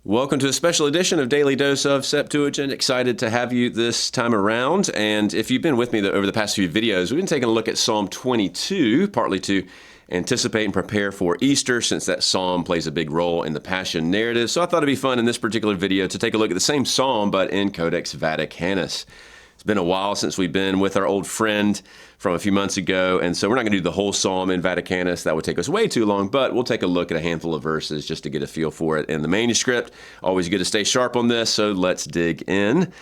Welcome to a special edition of Daily Dose of Septuagint. Excited to have you this time around. And if you've been with me over the past few videos, we've been taking a look at Psalm 22, partly to anticipate and prepare for Easter, since that psalm plays a big role in the Passion narrative. So I thought it'd be fun in this particular video to take a look at the same psalm, but in Codex Vaticanus. It's been a while since we've been with our old friend from a few months ago, and so we're not going to do the whole psalm in Vaticanus. That would take us way too long, but we'll take a look at a handful of verses just to get a feel for it in the manuscript. Always good to stay sharp on this, so let's dig in.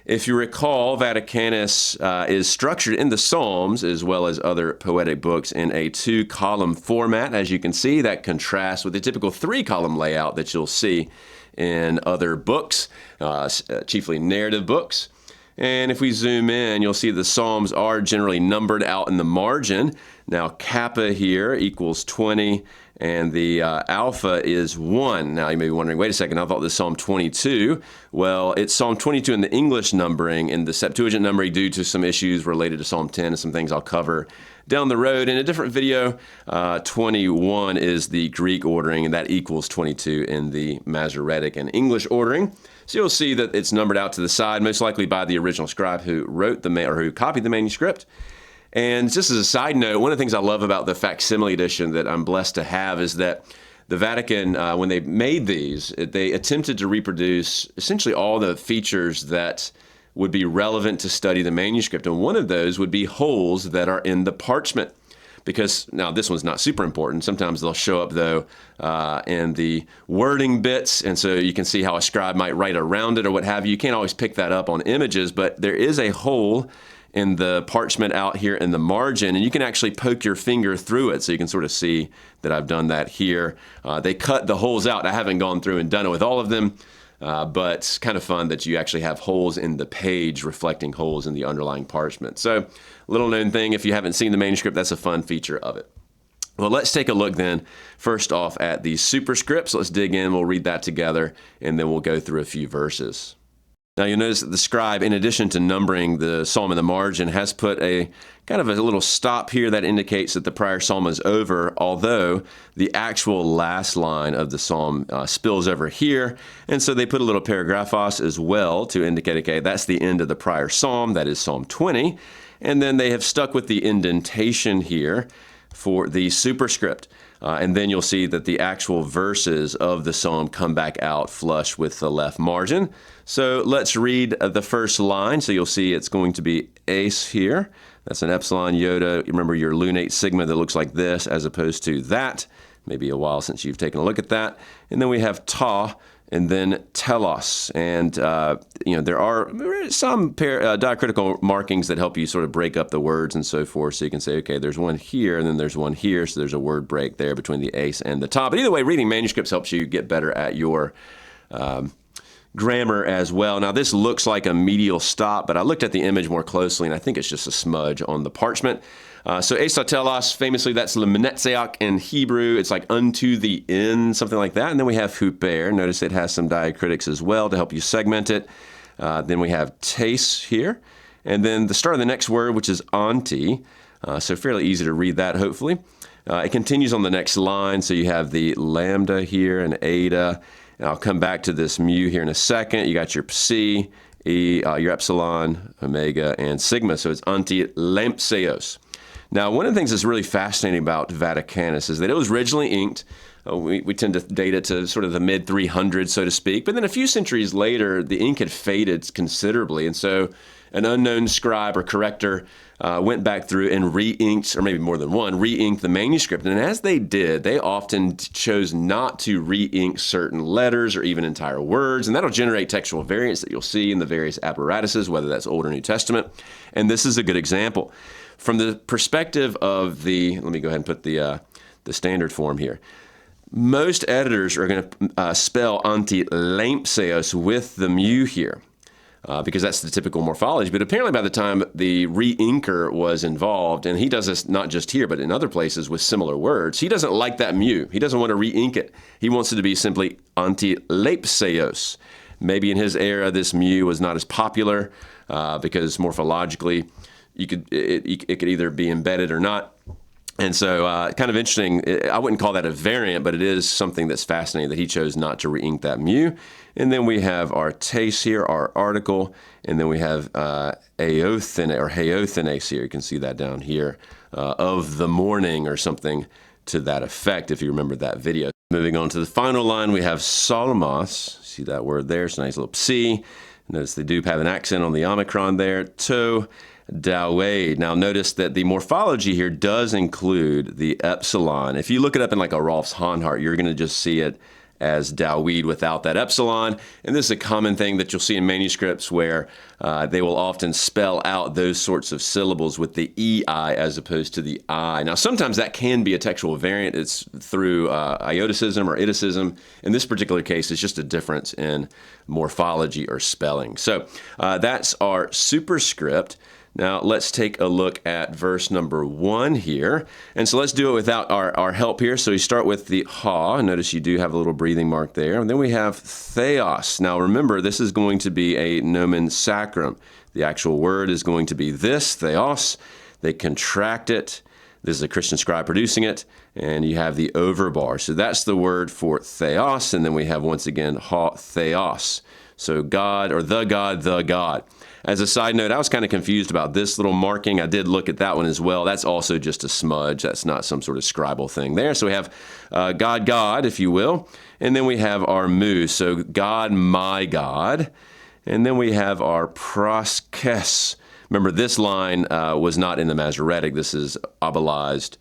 If you recall, Vaticanus is structured in the Psalms as well as other poetic books in a two-column format. As you can see, that contrasts with the typical three-column layout that you'll see in other books, chiefly narrative books. And if we zoom in, you'll see the Psalms are generally numbered out in the margin. Now, kappa here equals 20, and the alpha is 1. Now, you may be wondering, wait a second, I thought this Psalm 22. Well, it's Psalm 22 in the English numbering, and the Septuagint numbering due to some issues related to Psalm 10 and some things I'll cover down the road in a different video. 21 is the Greek ordering, and that equals 22 in the Masoretic and English ordering. So you'll see that it's numbered out to the side, most likely by the original scribe who wrote who copied the manuscript. And just as a side note, one of the things I love about the facsimile edition that I'm blessed to have is that the Vatican, when they made these, they attempted to reproduce essentially all the features that would be relevant to study the manuscript. And one of those would be holes that are in the parchment. Because now this one's not super important. Sometimes they'll show up, though, in the wording bits. And so you can see how a scribe might write around it or what have you. You can't always pick that up on images, but there is a hole in the parchment out here in the margin, and you can actually poke your finger through it. So you can sort of see that I've done that here. They cut the holes out. I haven't gone through and done it with all of them. But it's kind of fun that you actually have holes in the page reflecting holes in the underlying parchment. So, little known thing, if you haven't seen the manuscript, that's a fun feature of it. Well, let's take a look then, first off, at the superscripts. Let's dig in, we'll read that together, and then we'll go through a few verses. Now, you'll notice that the scribe, in addition to numbering the psalm in the margin, has put a kind of a little stop here that indicates that the prior psalm is over, although the actual last line of the psalm spills over here. And so they put a little paragraphos as well to indicate, okay, that's the end of the prior psalm, that is Psalm 20. And then they have stuck with the indentation here for the superscript. And then you'll see that the actual verses of the psalm come back out flush with the left margin. So let's read the first line. So you'll see it's going to be ace here. That's an epsilon iota. Remember your lunate sigma that looks like this as opposed to that. Maybe a while since you've taken a look at that. And then we have ta, and then telos. And, there are some diacritical markings that help you sort of break up the words and so forth. So you can say, okay, there's one here, and then there's one here. So there's a word break there between the ace and the ta. But either way, reading manuscripts helps you get better at your grammar as well. Now, this looks like a medial stop, but I looked at the image more closely, and I think it's just a smudge on the parchment. So esatelos, famously, that's lemenetzeach in Hebrew. It's like unto the end, something like that. And then we have huper. Notice it has some diacritics as well to help you segment it. Then we have tes here. And then the start of the next word, which is anti. So fairly easy to read that, hopefully. It continues on the next line. So you have the lambda here and eta. And I'll come back to this mu here in a second. You got your psi, your epsilon, omega, and sigma. So it's anti-lampseos. Now, one of the things that's really fascinating about Vaticanus is that it was originally inked. We tend to date it to sort of the mid-300s, so to speak. But then a few centuries later, the ink had faded considerably. And so an unknown scribe or corrector went back through and re-inked, or maybe more than one, re-inked the manuscript. And as they did, they often chose not to re-ink certain letters or even entire words. And that'll generate textual variants that you'll see in the various apparatuses, whether that's Old or New Testament. And this is a good example. From the perspective of let me go ahead and put the standard form here. Most editors are going to spell anti-lampseos with the mu here. Because that's the typical morphology. But apparently by the time the re-inker was involved, and he does this not just here, but in other places with similar words, he doesn't like that mu. He doesn't want to re-ink it. He wants it to be simply anti-lampseos. Maybe in his era, this mu was not as popular because morphologically, it could either be embedded or not. And so kind of interesting. I wouldn't call that a variant, but it is something that's fascinating that he chose not to re-ink that mu. And then we have our tes here, our article, and then we have aothene or heothenes here. You can see that down here, of the morning or something to that effect, if you remember that video. Moving on to the final line, we have solomos. See that word there? It's a nice little psi. Notice they do have an accent on the omicron there. To Dawade. Now notice that the morphology here does include the epsilon. If you look it up in like a Rolf's Honhart, you're going to just see it as Dawid without that epsilon. And this is a common thing that you'll see in manuscripts where they will often spell out those sorts of syllables with the EI as opposed to the I. Now sometimes that can be a textual variant. It's through ioticism or iticism. In this particular case, it's just a difference in morphology or spelling. So that's our superscript. Now let's take a look at verse number 1 here. And so let's do it without our help here. So you start with the ha. Notice you do have a little breathing mark there. And then we have theos. Now remember, this is going to be a nomen sacrum. The actual word is going to be this, theos. They contract it. This is a Christian scribe producing it. And you have the overbar. So that's the word for theos. And then we have, once again, ha theos. So God, or the God, the God. As a side note, I was kind of confused about this little marking. I did look at that one as well. That's also just a smudge. That's not some sort of scribal thing there. So we have God, God, if you will. And then we have our mu. So God, my God. And then we have our proskes. Remember, this line was not in the Masoretic. This is obelized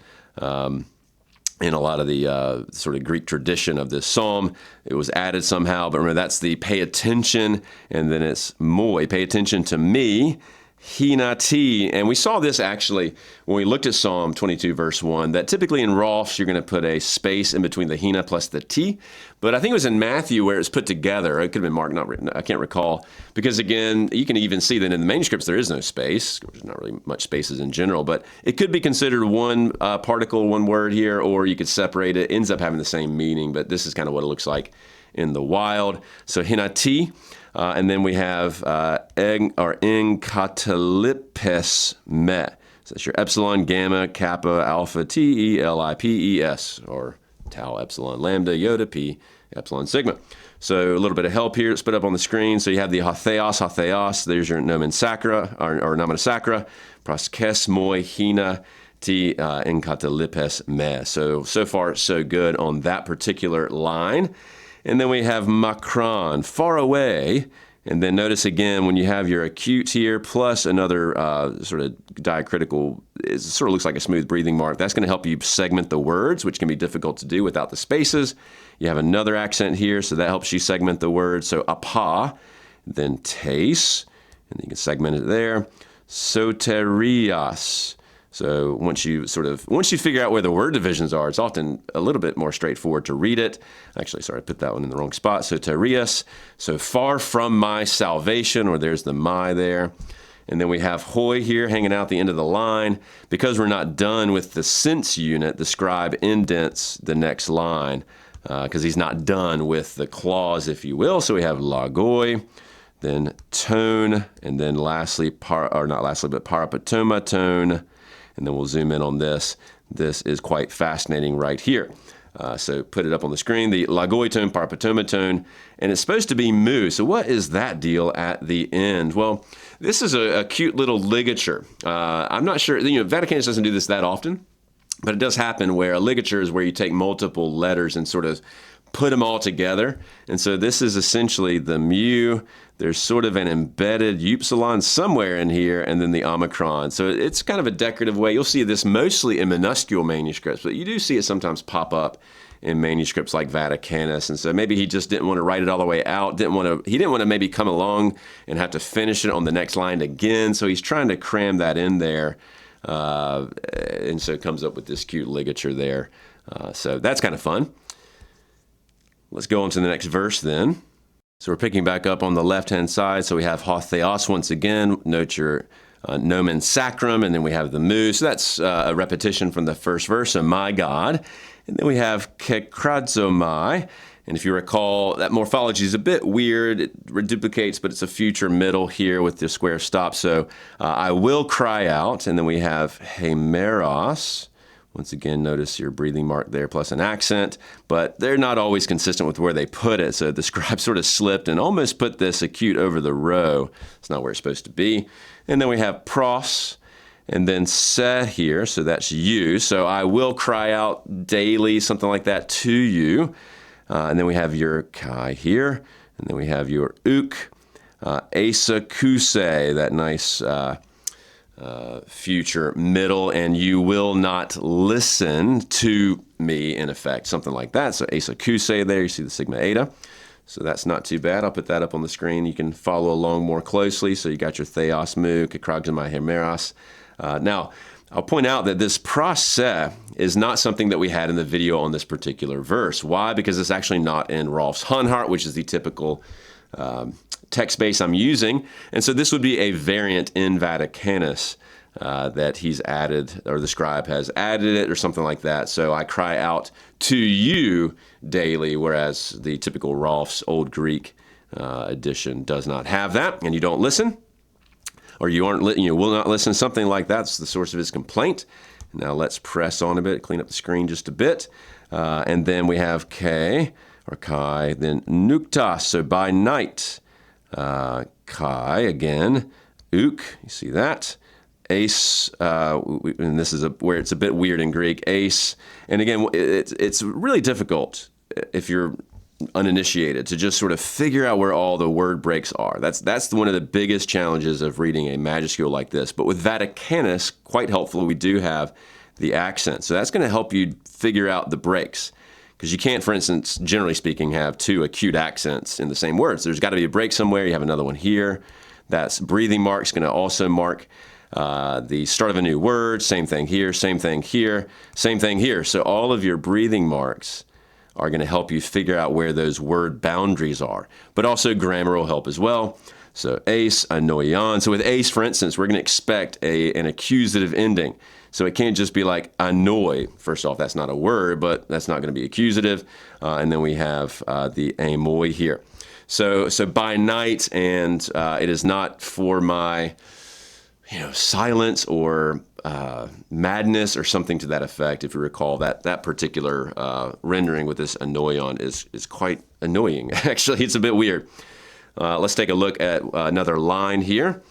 in a lot of the sort of Greek tradition of this psalm. It was added somehow, but remember, that's the pay attention, and then it's moi, pay attention to me, hinati. And we saw this actually when we looked at Psalm 22, verse 1, that typically in Rolf's, you're going to put a space in between the hina plus the t. But I think it was in Matthew where it's put together. It could have been Mark, not written. I can't recall. Because again, you can even see that in the manuscripts, there is no space. There's not really much spaces in general, but it could be considered one particle, one word here, or you could separate it. It ends up having the same meaning, but this is kind of what it looks like in the wild. So hinati. And then we have en katalipes me. So that's your epsilon, gamma, kappa, alpha, telipes, or tau, epsilon, lambda, iota, p, epsilon, sigma. So a little bit of help here. It's put up on the screen. So you have the hatheos. There's your nomen sacra, or nomina sacra, proskes, moi, hina, t, en katalipes me. So far, so good on that particular line. And then we have macron, far away. And then notice again, when you have your acute here, plus another sort of diacritical, it sort of looks like a smooth breathing mark. That's going to help you segment the words, which can be difficult to do without the spaces. You have another accent here, so that helps you segment the words. So apa, then tes, and you can segment it there. Soterias. So once you figure out where the word divisions are, it's often a little bit more straightforward to read it. Actually, sorry, I put that one in the wrong spot. Soterias, so far from my salvation, or there's the my there. And then we have hoi here hanging out the end of the line. Because we're not done with the sense unit, the scribe indents the next line because he's not done with the clause, if you will. So we have lagoi, then tone, and then lastly, parapatoma tone. And then we'll zoom in on this. This is quite fascinating right here. So put it up on the screen, the lagoi tone, parapatoma tone, and it's supposed to be mu. So what is that deal at the end? Well, this is a cute little ligature. I'm not sure, Vaticanus doesn't do this that often, but it does happen where a ligature is where you take multiple letters and sort of put them all together. And so this is essentially the mu. There's sort of an embedded upsilon somewhere in here, and then the omicron. So it's kind of a decorative way. You'll see this mostly in minuscule manuscripts, but you do see it sometimes pop up in manuscripts like Vaticanus. And so maybe he just didn't want to write it all the way out. He didn't want to maybe come along and have to finish it on the next line again. So he's trying to cram that in there. And so it comes up with this cute ligature there. So that's kind of fun. Let's go on to the next verse then. So we're picking back up on the left-hand side. So we have hotheos once again. Note your nomen sacrum, and then we have the mu. So that's a repetition from the first verse, so my God. And then we have kekrazomai. And if you recall, that morphology is a bit weird. It reduplicates, but it's a future middle here with the square stop. So I will cry out. And then we have hemeros. Once again, notice your breathing mark there plus an accent, but they're not always consistent with where they put it. So the scribe sort of slipped and almost put this acute over the rho. It's not where it's supposed to be. And then we have pros, and then se here, so that's you. So I will cry out daily, something like that, to you. And then we have your kai here, and then we have your uk, asa kuse, that nice future middle, and you will not listen to me, in effect, something like that. So asa kuse there, you see the sigma eta. So that's not too bad. I'll put that up on the screen. You can follow along more closely. So you got your theos mu, kakragzamai hemeros. Now, I'll point out that this prose is not something that we had in the video on this particular verse. Why? Because it's actually not in Rolf's Hanhart, which is the typical text base I'm using. And so this would be a variant in Vaticanus that he's added, or the scribe has added it or something like that. So I cry out to you daily, whereas the typical Rolf's Old Greek edition does not have that, and you don't listen. Or you will not listen, something like that's the source of his complaint. Now let's press on a bit, clean up the screen just a bit. And then we have K, or Kai, then nukta, so by night. Kai, again, uk, you see that. Ace, and this is where it's a bit weird in Greek, ace. And again, it's really difficult if you're uninitiated to just sort of figure out where all the word breaks are. That's one of the biggest challenges of reading a majuscule like this. But with Vaticanus, quite helpful, we do have the accent. So that's going to help you figure out the breaks. Because you can't, for instance, generally speaking, have two acute accents in the same words. There's got to be a break somewhere. You have another one here. That's breathing mark's going to also mark the start of a new word. Same thing here, same thing here, same thing here. So all of your breathing marks are going to help you figure out where those word boundaries are. But also grammar will help as well. So ace, anoion. So with ace, for instance, we're going to expect an accusative ending. So it can't just be like annoy. First off, that's not a word, but that's not going to be accusative. And then we have the amoi here. So by night, and it is not for my silence or madness or something to that effect. If you recall, that particular rendering with this anoion is quite annoying. Actually, it's a bit weird. Let's take a look at another line here.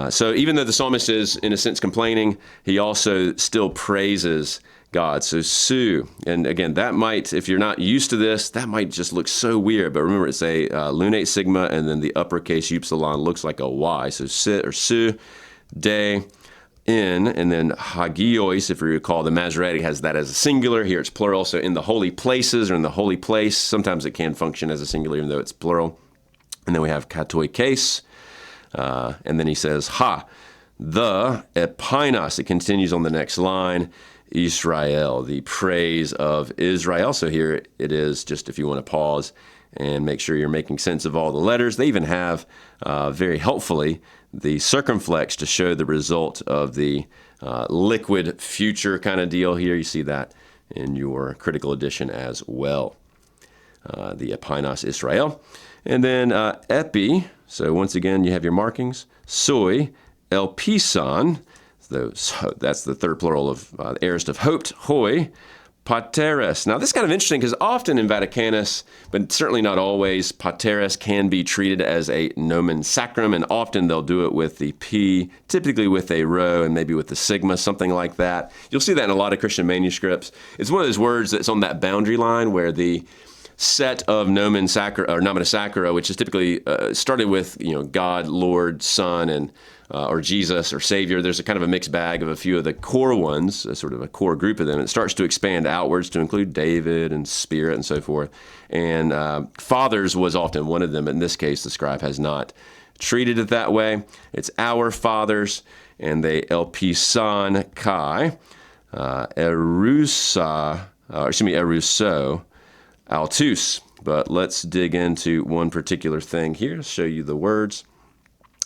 So even though the psalmist is, in a sense, complaining, he also still praises God. So su, and again, that might, if you're not used to this, that might just look so weird. But remember, it's a lunate sigma, and then the uppercase upsilon looks like a Y. So sit or su, de, in, and then hagios, if you recall, the Masoretic has that as a singular. Here it's plural. So in the holy places or in the holy place, sometimes it can function as a singular, even though it's plural. And then we have katoikes. And then he says, the epinos. It continues on the next line, Israel, the praise of Israel. So here it is, just if you want to pause and make sure you're making sense of all the letters. They even have, very helpfully, the circumflex to show the result of the liquid future kind of deal here. You see that in your critical edition as well. The epinos Israel. And then epi, so once again, you have your markings. Soi, elpison, so that's the third plural of aorist of hoped. Hoi, pateres. Now this is kind of interesting because often in Vaticanus, but certainly not always, pateres can be treated as a nomen sacrum, and often they'll do it with the P, typically with a rho and maybe with the sigma, something like that. You'll see that in a lot of Christian manuscripts. It's one of those words that's on that boundary line where the set of nomen sacra, or nomina sacra, which is typically started with God, Lord, Son, and or Jesus or Savior. There's a kind of a mixed bag of a few of the core ones, sort of a core group of them. It starts to expand outwards to include David and Spirit and so forth. And fathers was often one of them. In this case, the scribe has not treated it that way. It's our fathers, and they elpison kai, eruso, altus. But let's dig into one particular thing here, show you the words.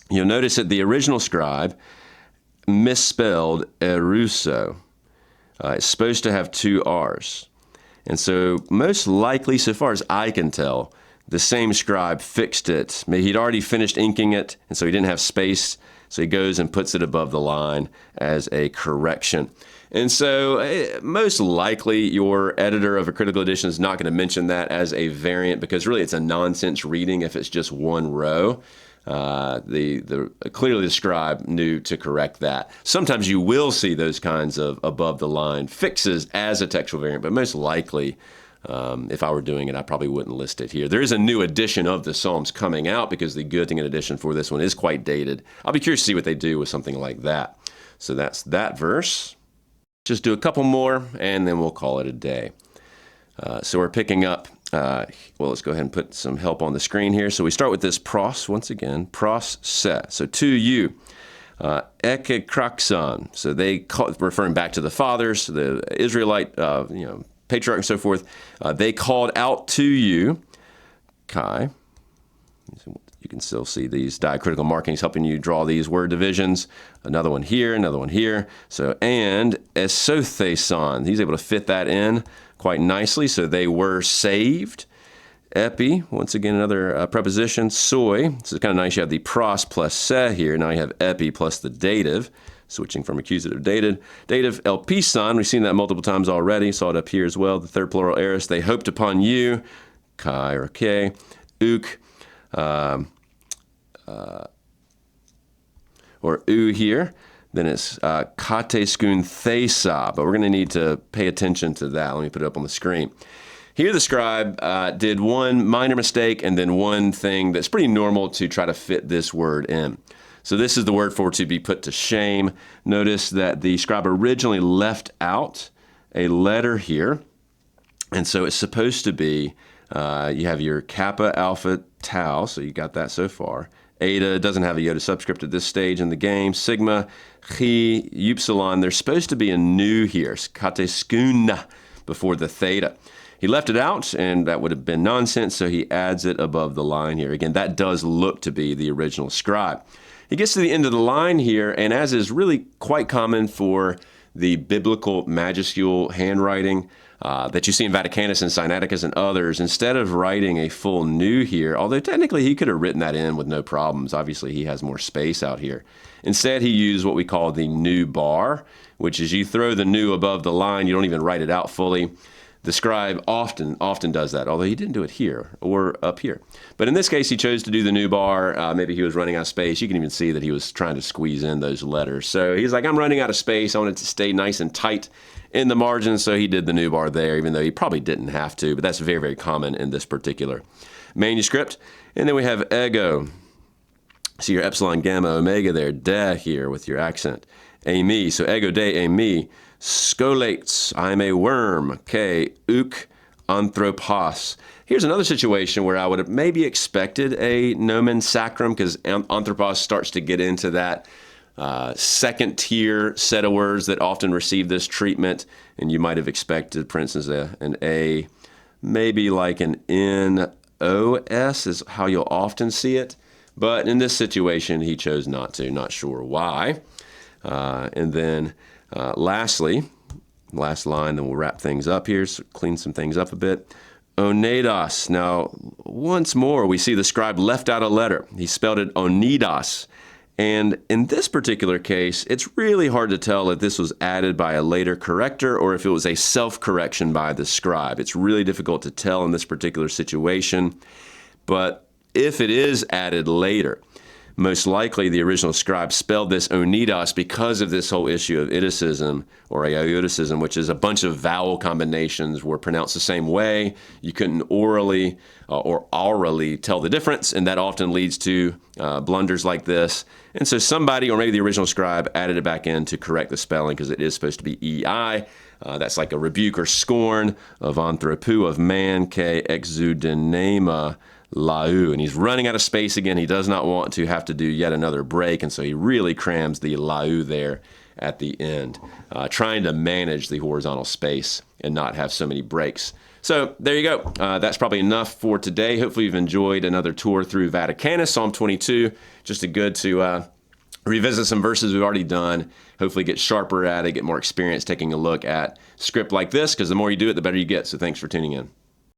You'll notice that the original scribe misspelled eruso. It's supposed to have two R's. And so most likely, so far as I can tell, the same scribe fixed it. Maybe he'd already finished inking it, and so he didn't have space. So he goes and puts it above the line as a correction. And so most likely your editor of a critical edition is not going to mention that as a variant because really it's a nonsense reading if it's just one row. Clearly the scribe knew to correct that. Sometimes you will see those kinds of above the line fixes as a textual variant, but most likely if I were doing it, I probably wouldn't list it here. There is a new edition of the Psalms coming out because the Göttingen edition for this one is quite dated. I'll be curious to see what they do with something like that. So that's that verse. Just do a couple more, and then we'll call it a day. So we're picking up, well, let's go ahead and put some help on the screen here. So we start with this pros, once again, pros se. So to you, eke kraxon. So they call, referring back to the fathers, the Israelite, patriarch and so forth, they called out to you, Kai. You can still see these diacritical markings helping you draw these word divisions. Another one here, another one here. So, and esotheson. He's able to fit that in quite nicely. So they were saved. Epi, once again, another preposition. Soi. This is kind of nice. You have the pros plus se here. Now you have epi plus the dative. Switching from accusative dative. Dative elpison, we've seen that multiple times already. Saw it up here as well. The third plural aorist. They hoped upon you. Kai or ke. Uk. Or u here. Then it's kateskun thesa. But we're going to need to pay attention to that. Let me put it up on the screen. Here the scribe did one minor mistake and then one thing that's pretty normal to try to fit this word in. So this is the word for to be put to shame. Notice that the scribe originally left out a letter here. And so it's supposed to be, you have your kappa, alpha, tau. So you got that so far. Eta doesn't have a iota subscript at this stage in the game. Sigma, chi, upsilon. There's supposed to be a nu here, kateskuna, before the theta. He left it out, and that would have been nonsense, so he adds it above the line here. Again, that does look to be the original scribe. He gets to the end of the line here, and as is really quite common for the biblical majuscule handwriting that you see in Vaticanus and Sinaiticus and others, instead of writing a full nu here, although technically he could have written that in with no problems. Obviously, he has more space out here. Instead, he used what we call the nu bar, which is you throw the nu above the line. You don't even write it out fully. The scribe often does that, although he didn't do it here or up here. But in this case, he chose to do the nu bar. Maybe he was running out of space. You can even see that he was trying to squeeze in those letters. So he's like, I'm running out of space. I want it to stay nice and tight in the margins. So he did the nu bar there, even though he probably didn't have to. But that's very, very common in this particular manuscript. And then we have ego. See your epsilon, gamma, omega there. De here with your accent. Ami. So ego de ami. Scolates, I'm a worm. Okay, uk anthropos. Here's another situation where I would have maybe expected a nomen sacrum because anthropos starts to get into that second tier set of words that often receive this treatment. And you might have expected, for instance, an A, maybe like an NOS is how you'll often see it. But in this situation, he chose not to. Not sure why. And then lastly, last line, then we'll wrap things up here, so clean some things up a bit. Onedos. Now, once more, we see the scribe left out a letter. He spelled it onidos. And in this particular case, it's really hard to tell if this was added by a later corrector or if it was a self-correction by the scribe. It's really difficult to tell in this particular situation. But if it is added later, most likely the original scribe spelled this onidos because of this whole issue of iticism or ioticism, which is a bunch of vowel combinations were pronounced the same way. You couldn't orally or aurally tell the difference, and that often leads to blunders like this. And so somebody, or maybe the original scribe, added it back in to correct the spelling because it is supposed to be ei. That's like a rebuke or scorn of anthropou, of man, ke exudenema lau, and he's running out of space again. He does not want to have to do yet another break, and so he really crams the lau there at the end, trying to manage the horizontal space and not have so many breaks. So there you go. That's probably enough for today. Hopefully you've enjoyed another tour through Vaticanus, Psalm 22. Just a good to revisit some verses we've already done, hopefully get sharper at it, get more experience taking a look at script like this, because the more you do it, the better you get. So thanks for tuning in.